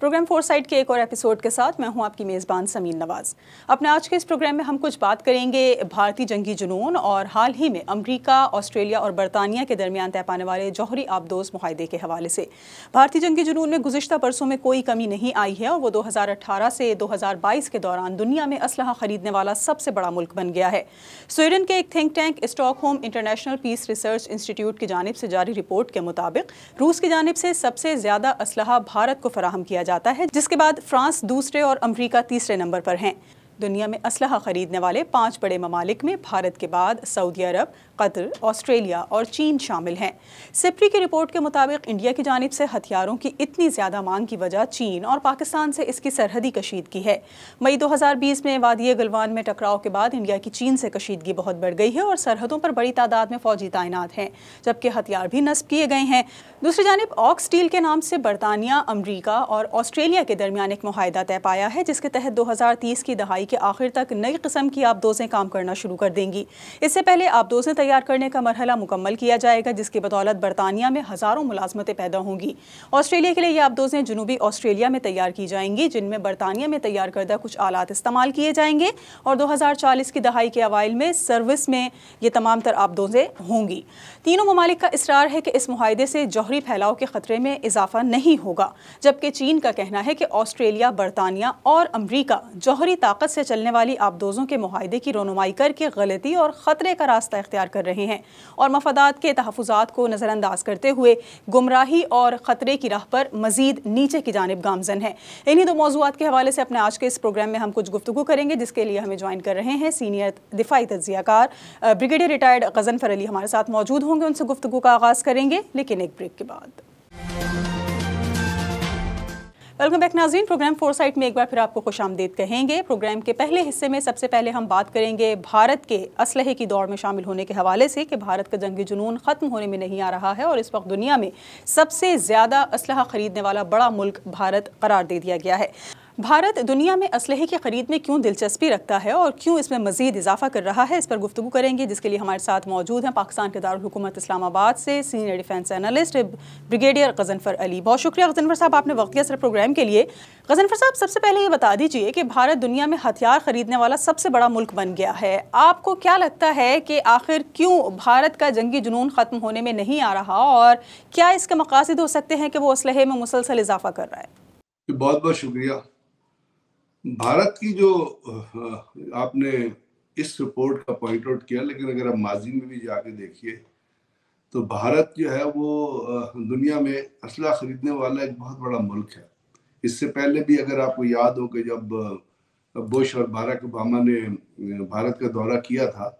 Programme foresight के एक और एपिसोड के साथ मैं हूं आपकी मेज़बान समीन नवाज़। अपने आज के इस प्रोग्राम में हम कुछ बात करेंगे भारतीय जंगी जुनून और हाल ही में अमेरिका, ऑस्ट्रेलिया और बरतानिया के दरमियान तय पाने वाले जौहरी आबदोज़ मुआहदे के हवाले से। भारतीय जंगी जुनून में गुज़िश्ता बरसों में कोई कमी नहीं आई है और वो 2018 से 2022 के दौरान दुनिया में असलहा खरीदने वाला सबसे बड़ा मुल्क बन गया है। स्वीडन के एक think tank Stockholm International Peace Research Institute की जानिब से जारी रिपोर्ट के मुताबिक रूस की जानिब से सबसे ज़्यादा असलहा भारत को फराहम किया जाता है, जिसके बाद फ्रांस दूसरे और अमेरिका तीसरे नंबर पर हैं। दुनिया में असलहा खरीदने वाले 5 बड़े ममालिक में भारत के बाद सऊदी अरब, कतर, ऑस्ट्रेलिया और चीन शामिल हैं। सिप्री की रिपोर्ट के मुताबिक इंडिया की जानिब से हथियारों की इतनी ज़्यादा मांग की वजह चीन और पाकिस्तान से इसकी सरहदी कशीदगी है। मई 2020 में वादी गलवान में टकराव के बाद इंडिया की चीन से कशीदगी बहुत बढ़ गई है और सरहदों पर बड़ी तादाद में फौजी तैनात हैं, जबकि हथियार भी नस्ब किए गए हैं। दूसरी जानिब ऑक्स डील के नाम से बरतानिया, अमरीका और ऑस्ट्रेलिया के दरमियान एक मुआहदा तय पाया है, जिसके तहत 2030 की दहाई के आखिर तक नई किस्म की आबदोज़ें काम करना शुरू कर देंगी। इससे पहले आबदोज़ें तैयार करने का मरहला मुकम्मल किया जाएगा, जिसकी बदौलत बरतानिया में हज़ारों मुलाजमतें पैदा होंगी। ऑस्ट्रेलिया के लिए ये आबदोज़ें जनूबी ऑस्ट्रेलिया में तैयार की जाएंगी, जिनमें बरतानिया में तैयार करदा कुछ आलात इस्तेमाल किए जाएंगे और 2040 की दहाई के अवाइल में सर्विस में ये तमाम तर आबदोज़ें होंगी। तीनों ममालिक का इसरार है कि इस मुआहदे से जौहरी फैलाव के खतरे में इजाफा नहीं होगा, जबकि चीन का कहना है कि ऑस्ट्रेलिया, बरतानिया और अमरीका जौहरी ताकत से चलने वाली आबदोज़ों के मुआहदे की रोनुमाई करके गलती और ख़तरे का रास्ता इख्तियार कर रहे हैं और मफादात के तहफ़्फ़ुज़ात को नज़रअंदाज करते हुए गुमराही और ख़तरे की राह पर मज़ीद नीचे की जानिब गामज़न है। इन्हीं दो मौज़ूआत के हवाले से अपने आज के इस प्रोग्राम में हम कुछ गुफ्तगू करेंगे, जिसके लिए हमें ज्वाइन कर रहे हैं senior दिफाई तज्ज़ियाकार brigadier retired Ghazanfar Ali हमारे साथ मौजूद होंगे। उनसे गुफ्तगू का आगाज़ करेंगे, लेकिन एक ब्रेक के बाद। वेलकम बैक नाज़रीन, प्रोग्राम फोरसाइट में एक बार फिर आपको खुशामदीद कहेंगे। प्रोग्राम के पहले हिस्से में सबसे पहले हम बात करेंगे भारत के असलहे की दौड़ में शामिल होने के हवाले से कि भारत का जंगी जुनून ख़त्म होने में नहीं आ रहा है और इस वक्त दुनिया में सबसे ज़्यादा असलहा ख़रीदने वाला बड़ा मुल्क भारत करार दे दिया गया है। भारत दुनिया में असलहे की खरीद में क्यों दिलचस्पी रखता है और क्यों इसमें मज़ीद इजाफा कर रहा है, इस पर गुफ्तगू करेंगे, जिसके लिए हमारे साथ मौजूद हैं पाकिस्तान के दारुल हुकूमत इस्लामाबाद से senior defence analyst brigadier Ghazanfar Ali. बहुत शुक्रिया गज़नफ़र साहब, आपने वक्त दिया सर प्रोग्राम के लिए। गज़नफ़र साहब, सबसे पहले ये बता दीजिए कि भारत दुनिया में हथियार खरीदने वाला सबसे बड़ा मुल्क बन गया है। आपको क्या लगता है कि आखिर क्यों भारत का जंगी जुनून ख़त्म होने में नहीं आ रहा और क्या इसके मकासद हो सकते हैं कि वो असलहे में मुसलसल इजाफा कर रहा है? बहुत बहुत शुक्रिया। भारत की जो आपने इस रिपोर्ट का पॉइंट आउट किया, लेकिन अगर आप माजी में भी जाके देखिए तो भारत जो है वो दुनिया में असला खरीदने वाला एक बहुत बड़ा मुल्क है। इससे पहले भी अगर आपको याद हो कि जब बुश और बाराक ओबामा ने भारत का दौरा किया था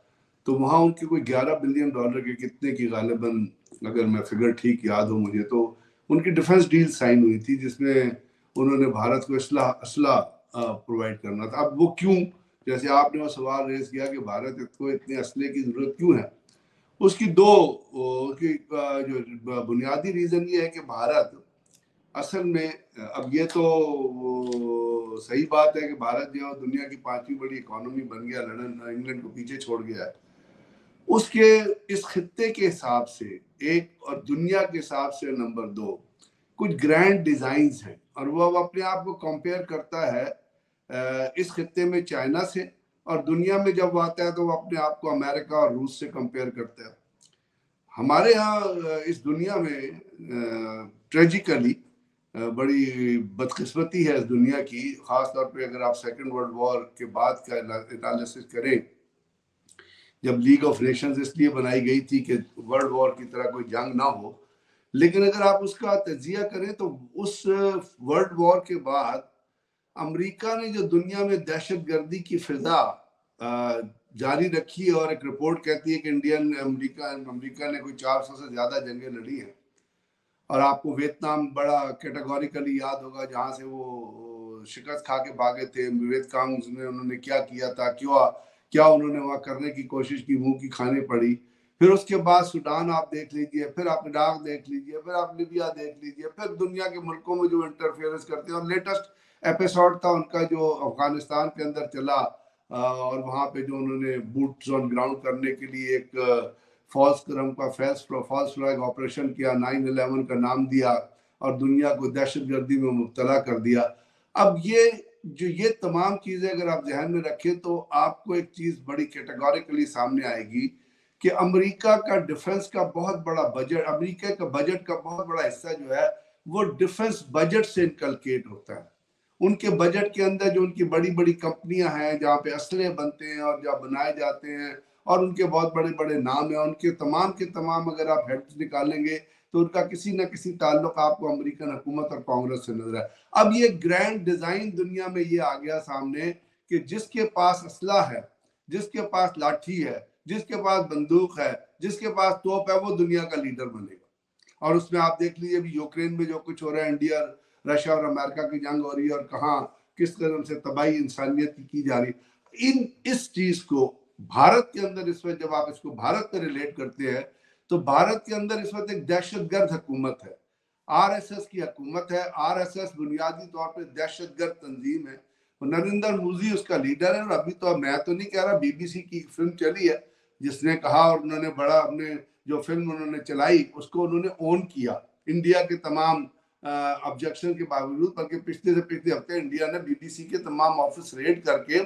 तो वहाँ उनके कोई $11 बिलियन के कितने की गालिबन, अगर मैं फिगर ठीक याद हो मुझे, तो उनकी डिफेंस डील साइन हुई थी जिसमें उन्होंने भारत को असला प्रोवाइड करना था। अब वो क्यों, जैसे आपने वो सवाल रेज किया कि भारत को इतने असले की जरूरत क्यों है, उसकी जो बुनियादी रीजन ये है कि भारत असल में, अब ये तो सही बात है कि भारत जो है दुनिया की 5वीं बड़ी इकोनॉमी बन गया, लंदन इंग्लैंड को पीछे छोड़ गया है। उसके इस खित्ते के हिसाब से एक और दुनिया के हिसाब से नंबर 2 कुछ ग्रैंड डिजाइन्स हैं और वो अब अपने आप को कंपेयर करता है इस खित्ते में चाइना से, और दुनिया में जब आता है तो वो अपने आप को अमेरिका और रूस से कंपेयर करता है। हमारे यहाँ इस दुनिया में ट्रेजिकली बड़ी बदकिस्मती है इस दुनिया की, खास तौर पे अगर आप सेकेंड वर्ल्ड वॉर के बाद का एनालिसिस करें, जब लीग ऑफ नेशंस इसलिए बनाई गई थी कि वर्ल्ड वॉर की तरह कोई जंग ना हो, लेकिन अगर आप उसका तजिया करें तो उस वर्ल्ड वॉर के बाद अमेरिका ने जो दुनिया में दहशतगर्दी की फिजा जारी रखी, और एक रिपोर्ट कहती है कि अमेरिका ने कोई 400 से ज्यादा जंगें लड़ी हैं। और आपको वियतनाम बड़ा कैटेगोरिकली याद होगा, जहां से वो शिकस्त खा के भागे थे। वियतनाम में उन्होंने क्या किया था, क्या उन्होंने वहां करने की कोशिश की, मुंह की खानी पड़ी। फिर उसके बाद सूडान आप देख लीजिए, फिर आप इराक देख लीजिए, फिर आप लिबिया देख लीजिए, फिर दुनिया के मुल्कों में जो इंटरफेरेंस करते हैं। और लेटेस्ट एपिसोड था उनका जो अफगानिस्तान के अंदर चला, और वहां पे जो उन्होंने बूट्स ऑन ग्राउंड करने के लिए एक फॉल्स फ्लैग ऑपरेशन किया, 9/11 का नाम दिया, और दुनिया को दहशतगर्दी में मुब्तला कर दिया। अब ये तमाम चीजें अगर आप ध्यान में रखें तो आपको एक चीज बड़ी कैटेगोरिकली सामने आएगी कि अमेरिका का डिफेंस का बहुत बड़ा बजट, अमेरिका का बजट का बहुत बड़ा हिस्सा जो है वो डिफेंस बजट से इनकलकेट होता है। उनके बजट के अंदर जो उनकी बड़ी बड़ी कंपनियां हैं जहाँ पे असले बनते हैं और जहाँ बनाए जाते हैं और उनके बहुत बड़े बड़े नाम हैं, उनके तमाम के तमाम अगर आप हेड्स निकालेंगे तो उनका किसी न किसी ताल्लुक आपको अमेरिकन हुकूमत और कांग्रेस से नजर आए। अब ये ग्रैंड डिजाइन दुनिया में ये आ गया सामने कि जिसके पास असला है, जिसके पास लाठी है, जिसके पास बंदूक है, जिसके पास तोप है, वो दुनिया का लीडर बनेगा। और उसमें आप देख लीजिए अभी यूक्रेन में जो कुछ हो रहा है, इंडिया रशिया और अमेरिका की जंग हो रही है और कहाँ किस कदम से तबाही इंसानियत की जा रही है। इस चीज को भारत के अंदर इस वक्त जब आप इसको भारत में रिलेट करते हैं तो भारत के अंदर इस वक्त एक दहशतगर्द हुकूमत है, आरएसएस की हुकूमत है। आरएसएस बुनियादी तौर पे दहशतगर्द तंजीम है। नरेंद्र मोदी उसका लीडर है। और अभी तो मैं तो नहीं कह रहा, बीबीसी की फिल्म चली है जिसने कहा और उन्होंने बड़ा अपने जो फिल्म उन्होंने चलाई उसको उन्होंने ओन किया इंडिया के तमाम ऑब्जेक्शन के बावजूद। बल्कि पिछले से पिछले हफ्ते इंडिया ने बीबीसी के तमाम ऑफिस रेड करके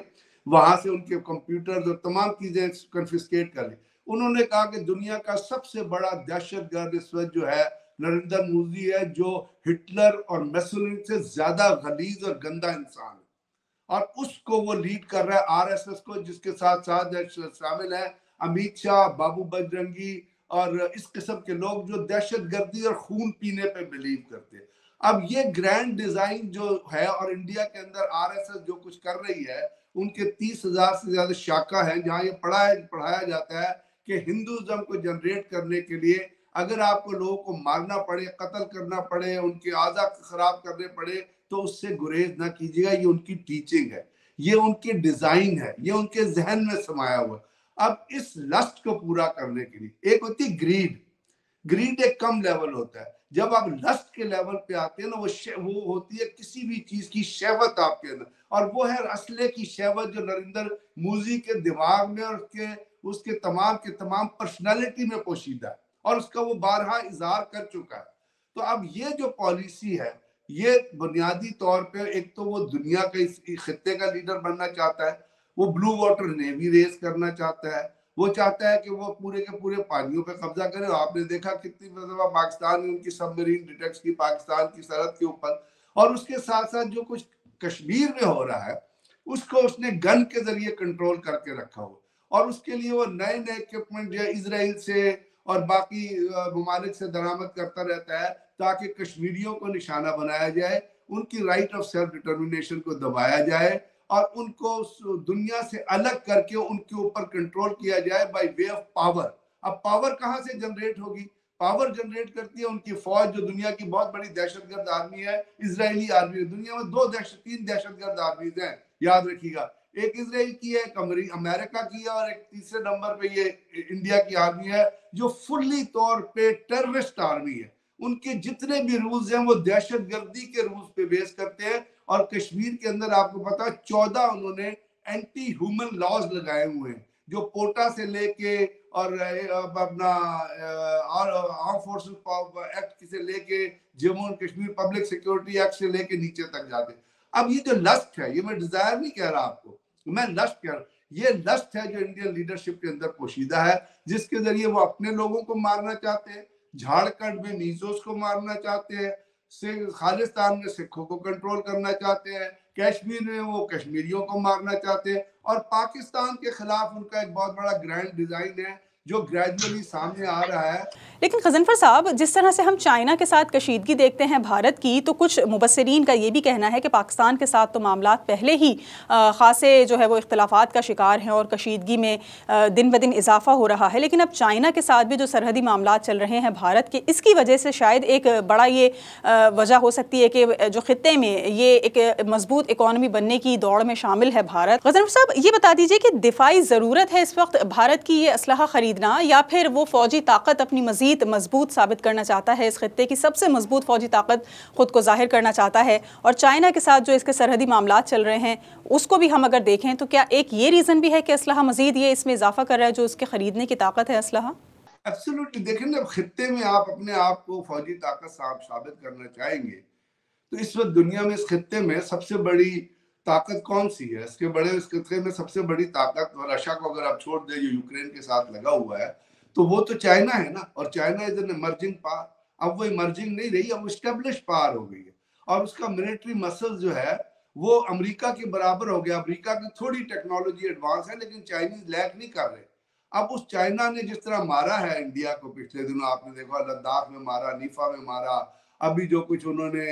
वहां से उनके कंप्यूटर्स और तमाम चीजें कन्फिस्केट कर ली। उन्होंने कहा कि दुनिया का सबसे बड़ा दहशतगर्द इस वक्त जो है नरेंद्र मोदी है, जो हिटलर और मुसोलिनी से ज्यादा गलीज और गंदा इंसान है। और उसको वो लीड कर रहा है आरएसएस को, जिसके साथ साथ शामिल है अमित शाह, बाबू बजरंगी और इस किस्म के लोग जो दहशतगर्दी और खून पीने पे बिलीव करते हैं। अब ये ग्रैंड डिजाइन जो है और इंडिया के अंदर आरएसएस जो कुछ कर रही है, उनके 30,000 से ज्यादा शाखा है जहां ये पढ़ाया जाता है कि हिंदुइज्म को जनरेट करने के लिए अगर आपको लोगों को मारना पड़े, कत्ल करना पड़े, उनके आज़ा खराब करने पड़े तो उससे गुरेज ना कीजिएगा। ये उनकी टीचिंग है, ये उनके डिजाइन है, ये उनके जहन में समाया हुआ। अब इस लस्ट को पूरा करने के लिए एक होती ग्रीड, ग्रीड एक कम लेवल होता है। जब आप लस्ट के लेवल पे आते हैं ना, वो होती है किसी भी चीज की शहवत आपके अंदर, और वो है असले की शहवत जो नरेंद्र मोदी के दिमाग में और उसके तमाम के तमाम पर्सनालिटी में पोशीदा है और उसका वो बारहा इजहार कर चुका है। तो अब ये जो पॉलिसी है ये बुनियादी तौर पे एक तो वो दुनिया के इस खित्ते का लीडर बनना चाहता है, वो ब्लू वाटर नेवी रेस करना चाहता है, वो चाहता है कि वो पूरे के पूरे पानियों पे कब्जा करे। आपने देखा कितनी मतलब पाकिस्तान ने उनकी सबमरीन डिटेक्ट्स की पाकिस्तान की सरहद के ऊपर, और उसके साथ साथ जो कुछ कश्मीर में हो रहा है उसको उसने गन के जरिए कंट्रोल करके रखा हो। और उसके लिए वो नए नए इक्विपमेंट जो इसराइल से और बाकी ममालिक से दरामद करता रहता है ताकि कश्मीरियों को निशाना बनाया जाए, उनकी राइट ऑफ सेल्फ डिटर्मिनेशन को दबाया जाए और उनको दुनिया से अलग करके उनके ऊपर कंट्रोल किया जाए बाय वे ऑफ पावर। अब पावर कहां से जनरेट होगी? पावर जनरेट करती है उनकी फौज, जो दुनिया की बहुत बड़ी दहशतगर्द आर्मी है, इजरायली आर्मी है। दुनिया में 3 दहशतगर्द आर्मीज हैं, याद रखिएगा। एक इसराइल की है, एक अमेरिका की है, और एक तीसरे नंबर पे ये इंडिया की आर्मी है जो फुल्ली तौर पे टेररिस्ट आर्मी है। उनके जितने भी रूल्स हैं वो दहशतगर्दी के रूल्स पे बेस करते हैं। और कश्मीर के अंदर आपको पता 14 उन्होंने एंटी ह्यूमन लॉज लगाए हुए हैं, जो पोटा से लेके और अपना आर्म फोर्सेस एक्ट से लेके Jammu and Kashmir public security act से लेके नीचे तक जाते हैं। अब ये जो लस्ट है, ये मैं डिजायर नहीं कह रहा आपको, मैं लस्ट कह रहा हूं। ये लस्ट है जो इंडियन लीडरशिप के अंदर पोशीदा है, जिसके जरिए वो अपने लोगों को मारना चाहते हैं। झारखंड में मीजोस को मारना चाहते हैं, खालिस्तान में सिखों को कंट्रोल करना चाहते हैं, कश्मीर में वो कश्मीरियों को मारना चाहते हैं, और पाकिस्तान के खिलाफ उनका एक बहुत बड़ा ग्रैंड डिजाइन है जो ग्रेजुअली सामने आ रहा है। लेकिन ग़ज़नफ़र साहब, जिस तरह से हम चाइना के साथ कशीदगी देखते हैं भारत की, तो कुछ मुबस्सिरीन का ये भी कहना है कि पाकिस्तान के साथ तो मामलात पहले ही ख़ासे जो है वो इख्तलाफात का शिकार हैं और कशीदगी में दिन ब दिन इजाफा हो रहा है। लेकिन अब चाइना के साथ भी जो सरहदी मामलात चल रहे हैं भारत के, इसकी वजह से शायद एक बड़ा ये वजह हो सकती है कि जो ख़ित्ते में ये एक मजबूत इकॉनमी बनने की दौड़ में शामिल है भारत। ग़ज़नफ़र साहब, ये बता दीजिए कि दिफाई ज़रूरत है इस वक्त भारत की ये असलहा खरीद या फिर वो फौजी ताकत अपनी मजीद मजबूत साबित करना चाहता है, इस खित्ते की सबसे मजबूत फौजी ताकत खुद को जाहिर करना चाहता है? और चाइना के साथ जो इसके सरहदी मामलात चल रहे हैं उसको भी हम अगर देखें तो क्या एक ये रीज़न भी है कि असलहा मजीद ये इसमें इजाफा कर रहा है, जो उसके ख़रीदने की ताकत है असलहा? एब्सोल्युटली। देखिए ना, खित्ते में आप अपने आप को फौजी ताकत साबित करना चाहेंगे तो इस वक्त दुनिया में इस खित्ते में सबसे बड़ी ताकत कौन सी है? इसके बड़े इस खित्ते में सबसे बड़ी ताकत, और रशिया को अगर आप छोड़ दें जो यूक्रेन के साथ लगा हुआ है, तो वो तो चाइना है ना। और China is an emerging power. अब वो इमर्जिंग नहीं रही, अब स्टेब्लिश पावर हो गई है। और उसका मिलिट्री मसल जो है वो अमेरिका के बराबर हो गया। अमेरिका की थोड़ी टेक्नोलॉजी एडवांस है, लेकिन चाइनीज लैक नहीं कर रहे। अब उस चाइना ने जिस तरह मारा है इंडिया को, पिछले दिनों आपने देखा लद्दाख में मारा, नीफा में मारा, अभी जो कुछ उन्होंने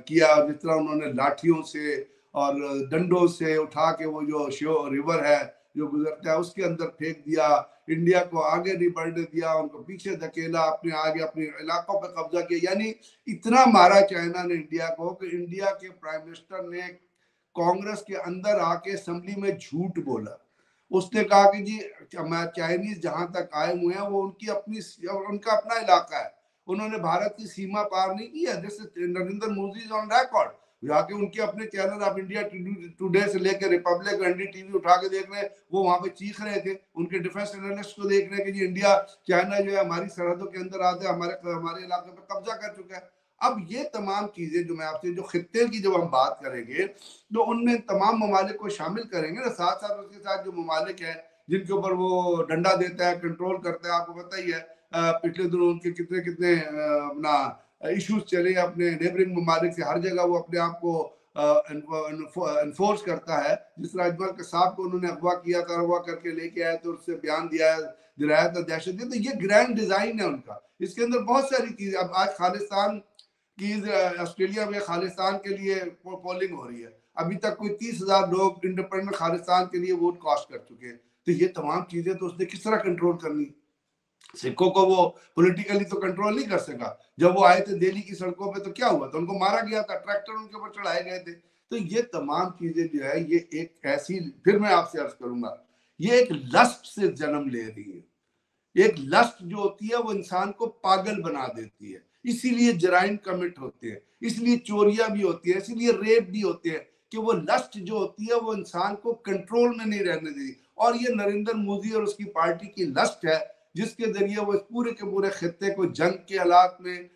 किया, जिस तरह उन्होंने लाठियों से और डंडों से उठा के वो जो शियो रिवर है जो गुजरता है उसके अंदर फेंक दिया, इंडिया को आगे नहीं बढ़ने दिया, उनको पीछे धकेला, अपने आगे अपने इलाकों पर कब्जा किया। यानी इतना मारा चाइना ने इंडिया को कि इंडिया के प्राइम मिनिस्टर ने कांग्रेस के अंदर आके असेंबली में झूठ बोला। उसने कहा कि जी चाइनीज जहां तक आए हुए हैं वो उनकी अपनी, उनका अपना इलाका है, उन्होंने भारत की सीमा पार नहीं किया। जैसे नरेंद्र मोदी ऑन रिकॉर्ड, जाके उनके अपने चैनल आप इंडिया टुडे से लेकर रिपब्लिक एनडीटीवी उठा के देख रहे हैं, वो वहां पे चीख रहे थे उनके डिफेंस एनालिस्ट को देख रहे हैं कि जी इंडिया चाइना जो है हमारी सरहदों के अंदर आते हमारे इलाके पर कब्जा कर चुका है। अब ये तमाम चीजें जो मैं आपसे, जो खित्ते की जब हम बात करेंगे तो उनमें तमाम ममालिक को शामिल करेंगे ना, साथ साथ उसके साथ जो ममालिक है जिनके ऊपर वो डंडा देता है, कंट्रोल करता है। आपको पता ही है पिछले दिनों उनके कितने कितने अपना इश्यूज चले अपने नेबरिंग ममालिक से। हर जगह वो अपने आप को इन्फोर्स करता है। जिस तरह अजमल कसाब को उन्होंने अगवा किया था, अगवा करके लेके आए तो उससे बयान दिलाया था दहशत। तो ये ग्रैंड डिजाइन है उनका, इसके अंदर बहुत सारी चीजें। अब आज खालिस्तान की, ऑस्ट्रेलिया में खालिस्तान के लिए पोलिंग हो रही है, अभी तक कोई 30,000 लोग इंडिपेंडेंट खालिस्तान के लिए वोट कास्ट कर चुके हैं। तो ये तमाम चीजें तो उसने किस तरह कंट्रोल करनी? सिखों को वो पॉलिटिकली तो कंट्रोल नहीं कर सका। जब वो आए थे दिल्ली की सड़कों पे तो क्या हुआ था? उनको मारा गया था, ट्रैक्टर उनके ऊपर चढ़ाए गए थे। तो ये तमाम चीजें जो है ये एक ऐसी, फिर मैं आपसे अर्ज करूंगा, ये एक लस्ट से जन्म ले रही है। एक लस्ट जो होती है वो इंसान को पागल बना देती है, इसीलिए जराइम कमिट होते हैं, इसलिए चोरियां भी होती है, इसीलिए रेप भी होते हैं, कि वो लस्ट जो होती है वो इंसान को कंट्रोल में नहीं रहने देती। और ये नरेंद्र मोदी और उसकी पार्टी की लस्ट है, जिसके जरिए वो इस पूरे के पूरे खित्ते को जंग के हालात में,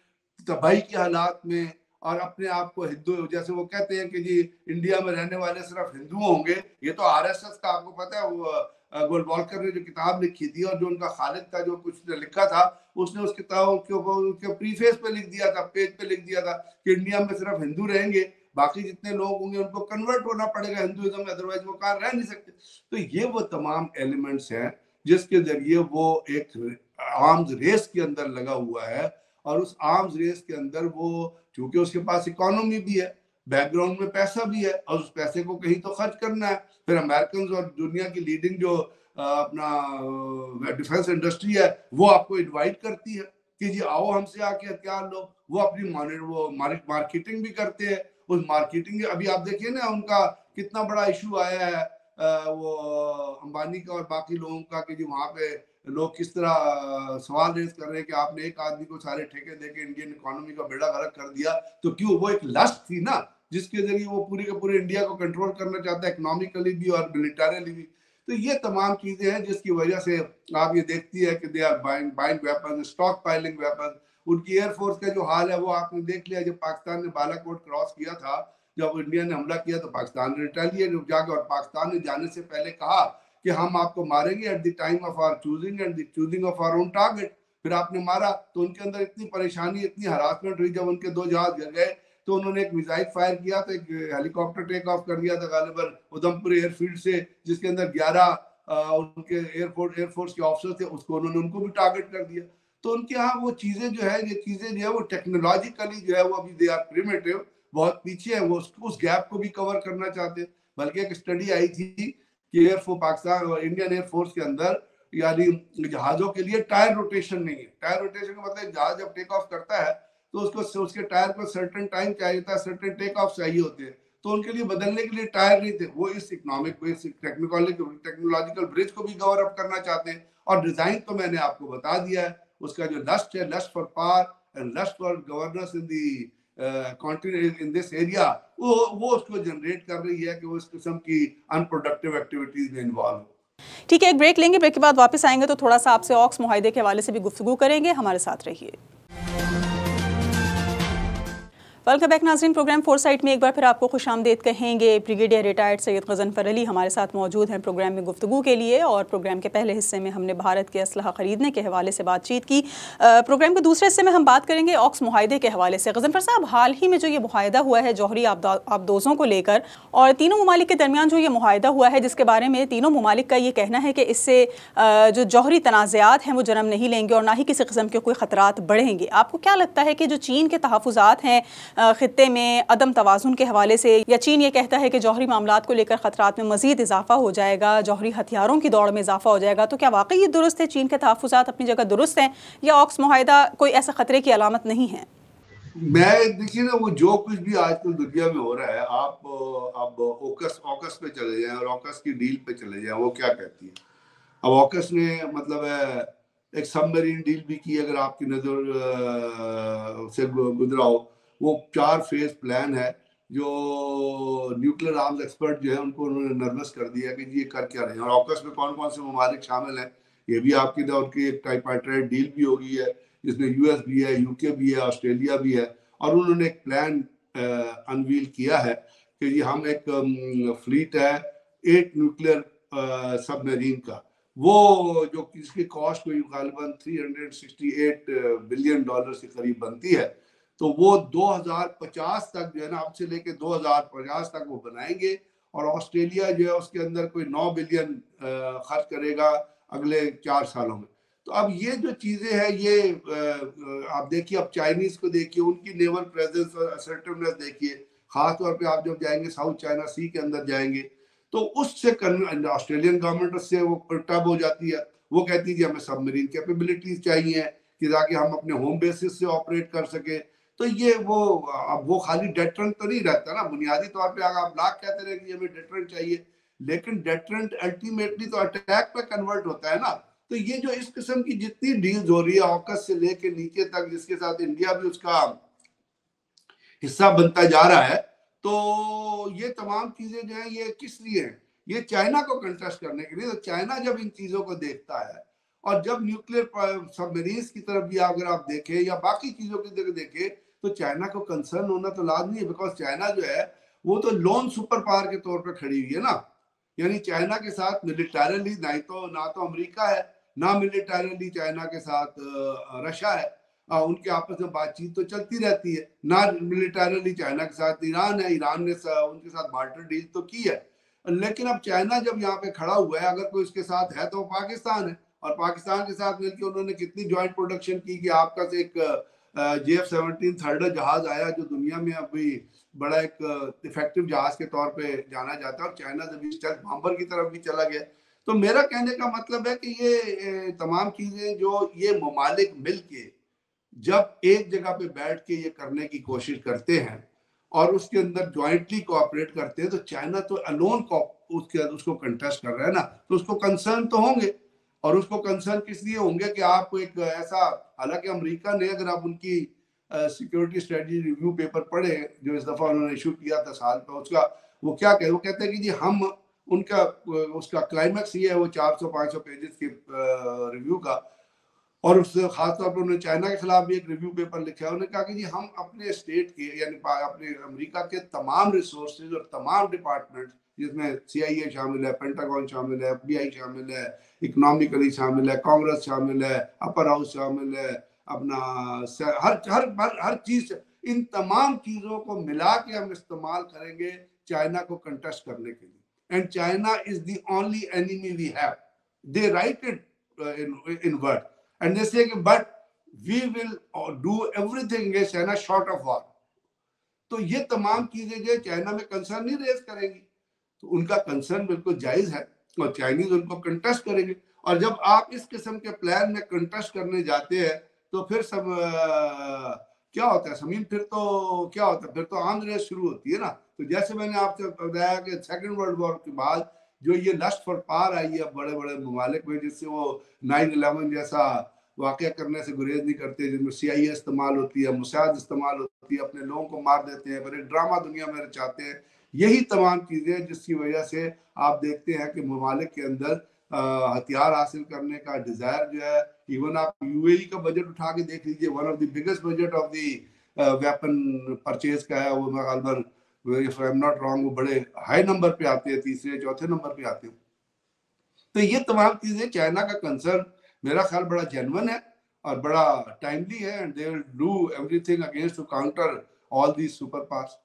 तबाही के हालात में, और अपने आप को हिंदू, जैसे वो कहते हैं कि जी इंडिया में रहने वाले सिर्फ हिंदू होंगे। ये तो आरएसएस का, आपको पता है वो गोलवालकर ने जो किताब लिखी थी और जो उनका खालिद था जो कुछ लिखा था, उसने उस किताब के ऊपर उसके प्रीफेस पे लिख दिया था, पेज पे लिख दिया था कि इंडिया में सिर्फ हिंदू रहेंगे, बाकी जितने लोग होंगे उनको कन्वर्ट होना पड़ेगा हिंदुइज्म में, अदरवाइज वो कहाँ रह नहीं सकते। तो ये वो तमाम एलिमेंट्स हैं जिसके जरिए वो एक आर्म्स रेस के अंदर लगा हुआ है। और उस आर्म्स रेस के अंदर वो, चूंकि उसके पास इकोनॉमी भी है, बैकग्राउंड में पैसा भी है, और उस पैसे को कहीं तो खर्च करना है। फिर अमेरिकन और दुनिया की लीडिंग जो अपना डिफेंस इंडस्ट्री है वो आपको इनवाइट करती है कि जी आओ हमसे आके हथियार लो। वो अपनी मार्केटिंग भी करते हैं। उस मार्केटिंग, अभी आप देखिए ना उनका कितना बड़ा इशू आया है वो अंबानी का और बाकी लोगों का, कि जी वहां पे लोग किस तरह सवाल रेज कर रहे हैं कि आपने एक आदमी को सारे ठेके देके इंडियन इकोनॉमी का बेड़ा गर्क कर दिया। तो क्यों? वो एक लस्ट थी ना, जिसके जरिए वो पूरे के पूरे इंडिया को कंट्रोल करना चाहता है, इकोनॉमिकली भी और मिलिटरली भी। तो ये तमाम चीजें हैं जिसकी वजह से आप ये देखती है कि they are buying weapon, stockpiling weapon. उनकी एयरफोर्स का जो हाल है वो आपने देख लिया। जब पाकिस्तान ने बालाकोट क्रॉस किया था, जब इंडिया ने हमला किया तो पाकिस्तान ने रिटेलिएट जाकर, और पाकिस्तान ने जाने से पहले कहा कि हम आपको मारेंगे at the time of our choosing and the choosing of our own target. फिर आपने मारा तो उनके अंदर इतनी परेशानी, इतनी हरासमेंट हुई। जब उनके 2 जहाज गिर गए तो उन्होंने एक मिसाइल फायर किया, तो एक हेलीकॉप्टर टेक ऑफ कर दिया था गालिबन उधमपुर एयरफील्ड से, जिसके अंदर 11 उनके एयरफोर्स के ऑफिसर थे, उसको उनको भी टारगेट कर दिया। तो उनके यहाँ वो चीजें जो है, ये चीजें जो है वो टेक्नोलॉजिकली जो है वो अभी दे आर प्रिमिटिव, बहुत पीछे है। वो उस गैप को भी कवर करना चाहते हैं। बल्कि एक स्टडी आई थी कि एयरफोर्स, पाकिस्तान और इंडियन एयरफोर्स के अंदर यानी जहाजों के लिए टायर रोटेशन नहीं है। टायर रोटेशन का मतलब जहाज जब टेक ऑफ करता है तो उसको, उसके टायर को सर्टेन टाइम चाहिए था, सर्टेन टेक ऑफ चाहिए होते हैं, तो उनके लिए बदलने के लिए टायर नहीं थे। वो इस टेक्नोलॉजिकल ब्रिज को भी कवर अप करना चाहते हैं। और डिजाइन तो मैंने आपको बता दिया है, उसका जो लस्ट है, lust for power and lust for governance in the continent in this area, वो उसको जनरेट कर रही है कि वो इस किस्म की अनप्रोडक्टिव एक्टिविटीज में इन्वॉल्व हो। ठीक है, एक ब्रेक लेंगे, ब्रेक के बाद वापस आएंगे तो थोड़ा सा आपसे ऑक्स मुआहदे के हवाले से भी गुफ्तगू करेंगे। हमारे साथ रहिए। वेलकम बैक नाज़रीन, प्रोग्राम फोरसाइट में एक बार फिर आपको खुशामदीद कहेंगे। ब्रिगेडियर रिटायर्ड सैयद गज़नफ़र अली हमारे साथ मौजूद हैं प्रोग्राम में गुफ्तगू के लिए। और प्रोग्राम के पहले हिस्से में हमने भारत के असलहा ख़रीदने के हवाले से बातचीत की। प्रोग्राम के दूसरे हिस्से में हम बात करेंगे ऑक्स मुआहदे के हवाले से। गज़नफ़र साहब, हाल ही में जो ये मुआहदा हुआ है जौहरी आबदोज़ों को लेकर, और तीनों ममालिक के दरमियान जो ये मुआहदा हुआ है, जिसके बारे में तीनों ममालिक का ये कहना है कि इससे जो जौहरी तनाज़ात हैं वो जन्म नहीं लेंगे और ना ही किसी किस्म के कोई ख़तरात बढ़ेंगे। आपको क्या लगता है कि जो चीन के तहफ़्फ़ुज़ात हैं ख़ित्ते में अदम तवाज़ुन के हवाले से, या चीन ये कहता है कि जौहरी मामलात को लेकर ख़तरात में मज़ीद इजाफा हो जाएगा, जौहरी हथियारों की दौड़ में इजाफा हो जाएगा, तो क्या वाकई ये दुरुस्त है? चीन के तहफ़्फ़ुज़ात अपनी जगह दुरुस्त हैं या ऑक्स मुआहदा कोई ऐसा ख़तरे की अलामत नहीं है? मैं देखिए ना, वो जो कुछ भी आजकल दुनिया में हो रहा है, आप ऑकस पे चले जाएं और ऑकस की डील पे चले जाएं, वो क्या कहती है। अब ऑकस ने मतलब एक सबमरीन डील भी की, अगर आपकी नजर से गुजरा हो। वो 4 फेज प्लान है जो न्यूक्लियर आर्म्स एक्सपर्ट जो है उनको उन्होंने नर्वस कर दिया कि जी ये कर क्या रहे हैं। और ऑकस में कौन कौन से ममालिक शामिल हैं ये भी आपकी उनकी एक ट्राइपार्टाइट डील भी होगी है, जिसमें यूएस भी है, यूके भी है, ऑस्ट्रेलिया भी है। और उन्होंने एक प्लान अनवील किया है कि जी हम एक फ्लीट है 8 न्यूक्लियर सबमरीन का, वो जो इसकी कॉस्ट कोई गालिबन $368 बिलियन के करीब बनती है। तो वो 2050 तक जो है ना, अब से लेके 2050 तक वो बनाएंगे। और ऑस्ट्रेलिया जो है उसके अंदर कोई 9 बिलियन खर्च करेगा अगले 4 सालों में। तो अब ये जो चीजें हैं ये आप देखिए, अब चाइनीज को देखिए, उनकी नेवल प्रेजेंस और असर्टिवनेस देखिए। खासतौर पे आप जब जाएंगे साउथ चाइना सी के अंदर जाएंगे तो उससे ऑस्ट्रेलियन गवर्नमेंट से वो पर्टब हो जाती है। वो कहती है कि हमें सबमरीन कैपेबिलिटीज चाहिए कि ताकि हम अपने होम बेसिस से ऑपरेट कर सके। तो ये वो खाली डेटरेंट तो नहीं रहता ना। बुनियादी तौर पे अगर आप लाख कहते रहे कि हमें डेटरेंट चाहिए, लेकिन डेटरेंट अल्टीमेटली तो अटैक पे कन्वर्ट होता है ना। तो ये जो इस किस्म की जितनी डील्स हो रही है ऑकस से लेके नीचे तक, जिसके साथ इंडिया भी उसका हिस्सा बनता जा रहा है, तो ये तमाम चीजें जो है ये किस लिए हैं? ये चाइना को कंटेस्ट करने के लिए। तो चाइना जब इन चीजों को देखता है और जब न्यूक्लियर सबमरीन्स की तरफ भी अगर आप देखें या बाकी चीजों की तरफ देखें, तो चाइना को कंसर्न होना तो लाजमी है। बिकॉज चाइना जो है वो तो लोन सुपर पावर के तौर पर खड़ी हुई है ना। यानी चाइना के साथ मिलिटरली ना तो अमेरिका है, ना मिलिटरली चाइना के साथ रशिया है। उनके आपस में बातचीत तो चलती रहती है। ना मिलिटरली चाइना के साथ ईरान है, ईरान ने उनके साथ बार्टर डील तो की है। लेकिन अब चाइना जब यहाँ पे खड़ा हुआ है, अगर कोई उसके साथ है तो वो पाकिस्तान है। और पाकिस्तान के साथ मिलकर उन्होंने कितनी ज्वाइंट प्रोडक्शन की कि आपका से एक JF-17 थर्डर जहाज आया जो दुनिया में अभी बड़ा एक इफेक्टिव जहाज के तौर पे जाना जाता है। और चाइना जब स्टेल्थ बॉम्बर की तरफ भी चला गया। तो मेरा कहने का मतलब है कि ये तमाम चीजें जो ये ममालिक मिलके जब एक जगह पे बैठ के ये करने की कोशिश करते हैं और उसके अंदर ज्वाइंटली कोऑपरेट करते हैं, तो चाइना तो अलोन उसको कंटेस्ट कर रहा है ना, तो उसको कंसर्न तो होंगे। और उसको कंसर्न किस लिए होंगे कि आप एक ऐसा, हालांकि अमेरिका ने, अगर आप उनकी सिक्योरिटी स्ट्रेटजी रिव्यू पेपर पढ़े जो इस दफा उन्होंने इशू किया था साल पर, उसका वो क्या कहते, वो कहते हैं कि जी हम उनका उसका क्लाइमैक्स ये है वो 400-500 पेजेस के रिव्यू का। और उससे खासतौर पर उन्होंने चाइना के खिलाफ भी एक रिव्यू पेपर लिखा है। उन्होंने कहा कि जी हम अपने स्टेट के यानी अपने अमेरिका के तमाम रिसोर्सेज और तमाम डिपार्टमेंट, जिसमें CIA शामिल है, पेंटागन शामिल है, FBI शामिल है, इकोनॉमिकली शामिल है, कांग्रेस शामिल है, अपर हाउस शामिल है, अपना हर हर हर हर चीज, इन तमाम चीजों को मिला के हम इस्तेमाल करेंगे चाइना को कंटेस्ट करने के लिए। And China is the only enemy we have. They write it in word and they say but we will do everything against China short of war। तो ये तमाम चीजें जो चाइना में कंसर्न नहीं रेज करेंगी, तो उनका कंसर्न बिल्कुल जायज है और चाइनीज उनको कंटेस्ट करेंगे। और जब आप इस किस्म के प्लान में कंटेस्ट करने जाते हैं तो फिर सब क्या होता है समीन, फिर तो क्या होता है, फिर तो आर्म्स रेस शुरू होती है ना। तो जैसे मैंने आपसे बताया कि सेकेंड वर्ल्ड वॉर के बाद जो ये लस्ट फॉर पावर आई है बड़े बड़े ममालिक में, जिससे वो 9/11 जैसा वाकया करने से गुरेज नहीं करते, जिसमें CIA इस्तेमाल होती है, मुसाद इस्तेमाल होती है, अपने लोगों को मार देते हैं, फिर एक ड्रामा दुनिया में रचाते हैं। यही तमाम चीजें जिसकी वजह से आप देखते हैं कि ममालिक के अंदर हथियार हासिल करने का डिजायर जो है। इवन आप यूएई का बजट उठा के देख लीजिए, one of the biggest budget of the weapon purchase का है वो, गालबन if I am not wrong, वो बड़े हाई नंबर पे आते हैं, तीसरे चौथे नंबर पे आते हैं। तो ये तमाम चीजें, चाइना का कंसर्न मेरा ख्याल बड़ा जेन्युइन है और बड़ा टाइमली है, and they will do everything against to counter all these superpowers.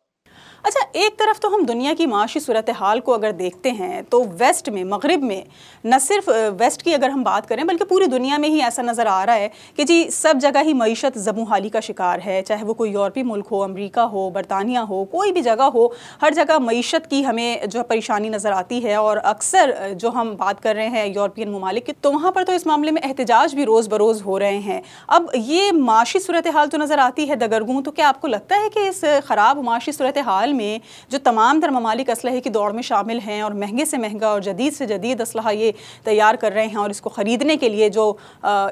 अच्छा, एक तरफ तो हम दुनिया की माशी सूरत हाल को अगर देखते हैं तो वेस्ट में, मगरिब में, न सिर्फ वेस्ट की अगर हम बात करें बल्कि पूरी दुनिया में ही ऐसा नज़र आ रहा है कि जी सब जगह ही मईशत ज़बूहाली का शिकार है। चाहे वो कोई यूरोपीय मुल्क हो, अमेरिका हो, बरतानिया हो, कोई भी जगह हो, हर जगह मईशत की हमें जो परेशानी नज़र आती है। और अक्सर जो हम बात कर रहे हैं यूरोपियन ममालिक की, तो वहाँ पर तो इस मामले में एहतजाज भी रोज़ बरोज़ हो रहे हैं। अब ये माशी सूरत हाल तो नज़र आती है दगरगूं, तो क्या आपको लगता है कि इस ख़राब माशी सूरत हाल में जो तमाम तर ममालिक असलहे की दौड़ में शामिल हैं और महंगे से महंगा और जदीद से जदीद असलहा ये तैयार कर रहे हैं और इसको ख़रीदने के लिए जो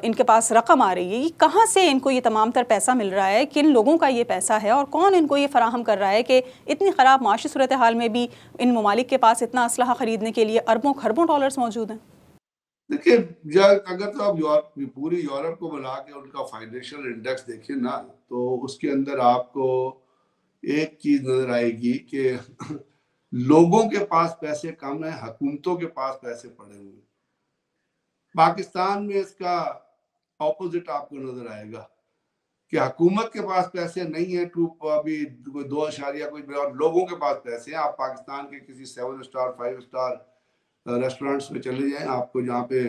इनके पास रकम आ रही है, ये कहाँ से इनको ये तमाम तर पैसा मिल रहा है, किन लोगों का ये पैसा है और कौन इनको ये फराहम कर रहा है कि इतनी ख़राब माशी सूरत हाल में भी इन ममालिक के पास इतना असलहा ख़रीदने के लिए अरबों खरबों डॉलर्स मौजूद हैं? देखिए, अगर तो आप पूरी यूरोप को मिला के उनका फाइनेंशियल इंडेक्स देखिए ना, तो उसके अंदर आपको एक चीज नजर आएगी कि लोगों के पास पैसे कम है, हुकूमतों के पास पैसे पड़े हुए हैं। पाकिस्तान में इसका ऑपोजिट आपको नजर आएगा कि हुकूमत के पास पैसे नहीं है, अभी 2 कुछ, और लोगों के पास पैसे हैं। आप पाकिस्तान के किसी 7 स्टार 5 स्टार रेस्टोरेंट्स में चले जाएं, आपको जहाँ पे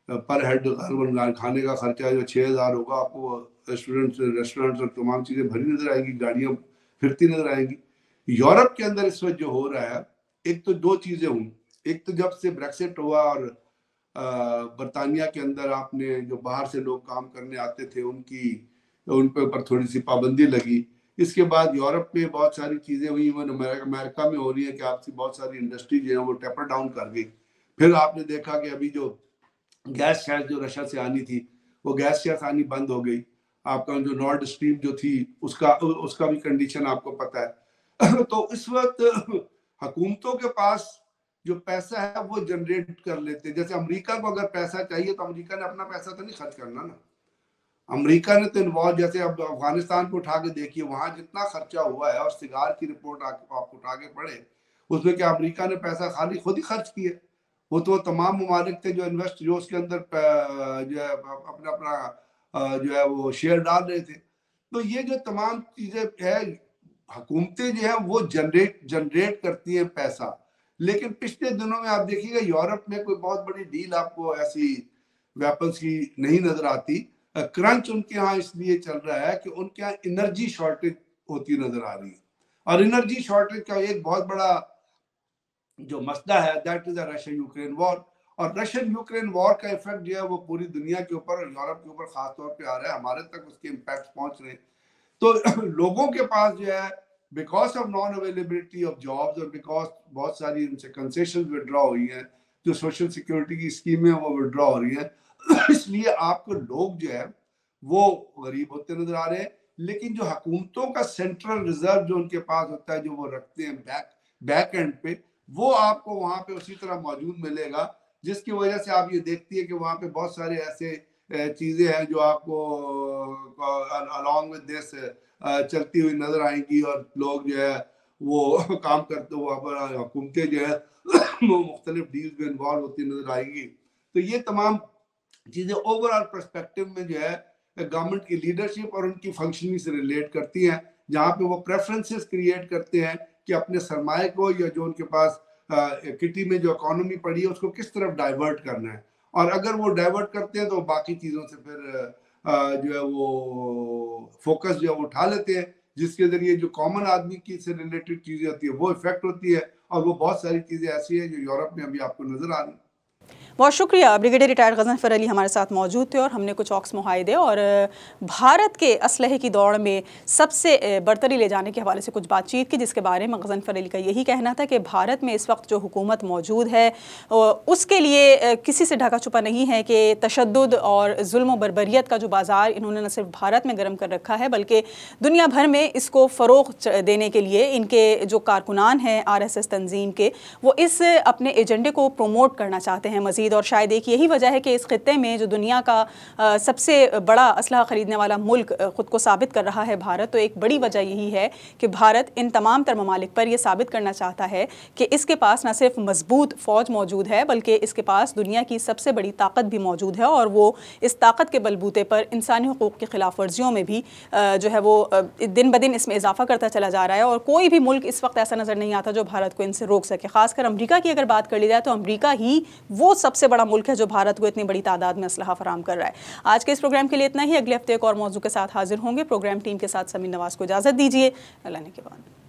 पर हेड खाने का खर्चा जो 6,000 होगा, आपको रेस्टोरेंट्स और तमाम चीजें भरी नजर आएंगी, गाड़ियां फिरती नजर आएंगी। यूरोप के अंदर इस वक्त जो हो रहा है, एक तो 2 चीजें हुई। एक तो जब से ब्रेक्सिट हुआ और बरतानिया के अंदर आपने जो बाहर से लोग काम करने आते थे उन पे ऊपर थोड़ी सी पाबंदी लगी। इसके बाद यूरोप में बहुत सारी चीजें हुई, इवन अमेरिका में हो रही है कि आपसी बहुत सारी इंडस्ट्री जो है वो टेपर डाउन कर गई। फिर आपने देखा कि अभी जो गैस शैस जो रशिया से आनी थी, वो गैस शैस आनी बंद हो गई। आपका जो नॉर्ड स्ट्रीम जो थी उसका भी कंडीशन आपको पता है। तो इस वक्त हुकूमतों के पास जो पैसा है वो जनरेट कर लेते हैं। जैसे अमेरिका को अगर पैसा चाहिए तो अमेरिका ने अपना पैसा तो नहीं खर्च करना ना, अमेरिका ने तो इन्वॉल्व, जैसे अब अफगानिस्तान को उठा के देखिए, वहां जितना खर्चा हुआ है और सिगार की रिपोर्ट आप उठा के पढ़े, उसमें क्या अमेरिका ने पैसा खाली खुद ही खर्च किया? वो तो तमाम ममालिक थे जो उसके अंदर जो है अपना अपना जो है वो शेयर डाल रहे थे। तो ये जो तमाम चीजें है, हुकूमतें जो है वो जनरेट करती हैं पैसा। लेकिन पिछले दिनों में आप देखिएगा यूरोप में कोई बहुत बड़ी डील आपको ऐसी वेपन्स की नहीं नजर आती। क्रंच उनके यहाँ इसलिए चल रहा है कि उनके यहाँ एनर्जी शॉर्टेज होती नजर आ रही है, और एनर्जी शॉर्टेज का एक बहुत बड़ा जो मसला है that is Russian Ukraine war. और रशियन यूक्रेन वॉर का इफेक्ट जो है वो पूरी दुनिया के ऊपर और यूरोप के ऊपर खास तौर पे आ रहा है, हमारे तक उसके इम्पैक्ट पहुंच रहे हैं। तो लोगों के पास जो है because of non availability of jobs और बिकॉज बहुत सारी उनसे कंसेशन विड्रॉ हुई हैं, जो सोशल सिक्योरिटी की स्कीमें वो विड्रॉ हो रही है, इसलिए आपको लोग जो है वो गरीब होते नजर आ रहे हैं। लेकिन जो हुकूमतों का सेंट्रल रिजर्व जो उनके पास होता है, जो वो रखते हैं बैक एंड पे, वो आपको वहां पे उसी तरह मौजूद मिलेगा, जिसकी वजह से आप ये देखती है कि वहां पे बहुत सारे ऐसे चीजें हैं जो आपको अलॉन्ग विद दिस चलती हुई नजर आएंगी, और लोग जो है वो काम करते वहाँ पर हुकूमतें जो है वो मुख्तलिफ डील्स में इन्वॉल्व होती नजर आएंगी। तो ये तमाम चीजें ओवरऑल पर्सपेक्टिव में जो है गवर्नमेंट की लीडरशिप और उनकी फंक्शनिंग से रिलेट करती हैं, जहाँ पे वो प्रेफरेंसेस क्रिएट करते हैं कि अपने सरमाए को या जो उनके पास किटी में जो इकोनॉमी पड़ी है उसको किस तरफ डाइवर्ट करना है। और अगर वो डाइवर्ट करते हैं तो बाकी चीज़ों से फिर जो है वो फोकस जो है वो उठा लेते हैं, जिसके जरिए जो कॉमन आदमी की से रिलेटेड चीज़ें होती है वो इफेक्ट होती है। और वो बहुत सारी चीज़ें ऐसी हैं जो यूरोप में अभी आपको नज़र आ रही हैं। बहुत शुक्रिया। ब्रिगेडियर रिटायर्ड गज़नफ़र अली हमारे साथ मौजूद थे और हमने कुछ औक्स मुहाइदे और भारत के असलहे की दौड़ में सबसे बरतरी ले जाने के हवाले से कुछ बातचीत की, जिसके बारे में गज़नफ़र अली का यही कहना था कि भारत में इस वक्त जो हुकूमत मौजूद है उसके लिए किसी से ढका छुपा नहीं है कि तशद्दुद और जुल्म व बरबरियत का जो बाज़ार इन्होंने न सिर्फ भारत में गर्म कर रखा है बल्कि दुनिया भर में इसको फ़रोग़ देने के लिए इनके जो कारकुनान हैं RSS तंजीम के, वो इस अपने एजेंडे को प्रमोट करना चाहते हैं हैं मज़ीद। और शायद एक यही वजह है कि इस खित्ते में जो दुनिया का सबसे बड़ा असलहा ख़रीदने वाला मुल्क ख़ुद को साबित कर रहा है भारत, तो एक बड़ी वजह यही है कि भारत इन तमाम तर ममालिक पर यह साबित करना चाहता है कि इसके पास न सिर्फ मजबूत फ़ौज मौजूद है बल्कि इसके पास दुनिया की सबसे बड़ी ताकत भी मौजूद है, और वो इस ताकत के बलबूते पर इंसानी हुकूक़ की खिलाफ वर्जियों में भी जो है वो दिन ब दिन इसमें इजाफा करता चला जा रहा है। और कोई भी मुल्क इस वक्त ऐसा नज़र नहीं आता जो भारत को इनसे रोक सके। खासकर अमेरिका की अगर बात कर ली जाए तो अमेरिका ही वो सबसे बड़ा मुल्क है जो भारत को इतनी बड़ी तादाद में असलहा फराम कर रहा है। आज के इस प्रोग्राम के लिए इतना ही। अगले हफ्ते एक और मौजू के साथ हाजिर होंगे। प्रोग्राम टीम के साथ समीन नवाज़ को इजाज़त दीजिए। अल्लाह ने के बाद।